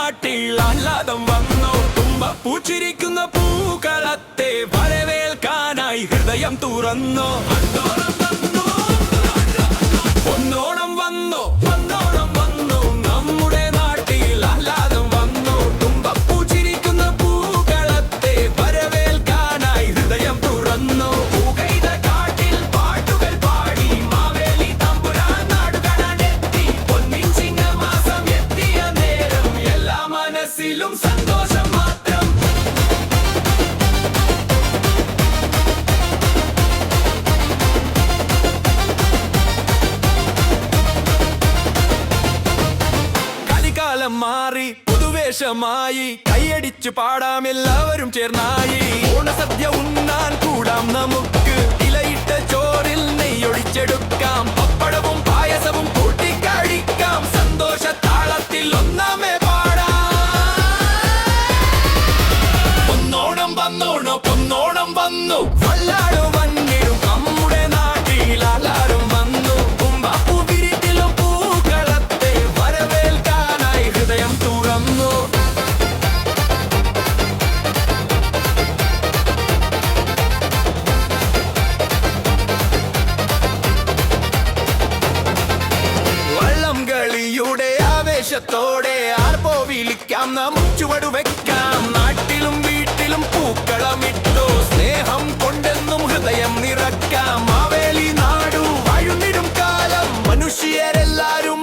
നാട്ടിൽ ആഹ്ലാദം വന്നു. തുമ്പപ്പൂച്ചിരിക്കുന്ന പൂക്കളത്തെ വരവേൽക്കാനായി ഹൃദയം തുറന്നു. പൊന്നോണം വന്നു, പൊന്നോണം വന്നു, നമ്മുടെ നാട്ടിൽ ആഹ്ലാദം വന്നു. തുമ്പപ്പൂച്ചിരിക്കുന്ന പൂക്കളത്തെ വരവേൽക്കാനായി ഹൃദയം തുറന്നു. പൂകൈത കാട്ടിൽ പാട്ടുകൾ പാടി മാവേലി തമ്പുരാൻ നാടുകാണാനെത്തി. പൊന്നിൻ ചിങ്ങമാസം എത്തിയ നേരം എല്ലാ മനസ്സിലും സന്തോഷം മാത്രം. കാലം മാറി പുതുവേഷമായി കൈയടിച്ചു പാടാം എല്ലാവരും ചേർന്നായി. ഓണസദ്യ ഉണ്ണാൻ കൂടാം നമുക്ക്. ഇലയിട്ട ചോറിൽ നെയ്യൊഴിച്ചെടുക്കാം. പപ്പടവും പായസവും കൂട്ടിക്കഴിക്കാം. സന്തോഷ താളത്തിൽ ഒന്നാമേ പാടാം. പൊന്നോണം വന്നോണോ, പൊന്നോണം വന്നു. വല്ലാട് വന്നിടും നമ്മുടെ നാട്ടിൽ ആഹ്ലാദം വന്നു. തുമ്പപ്പൂ വിരിത്തിലും പൂക്കളത്തെ വരവേൽക്കാനായി ഹൃദയം തുറന്നു. വള്ളം കളിയുടെ ആവേശത്തോടെ ആർപ്പോ വിളിക്കാം, നമുക്ക് ചുവടു വെക്കാം. നാട്ടിലും വീട്ടിലും പൂക്കളമിട്ടോ സ്നേഹം കൊണ്ടെന്നും ഹൃദയം നിറക്കാം. മാവേലി നാടു വാഴുന്നിടും കാലം മനുഷ്യരെല്ലാരും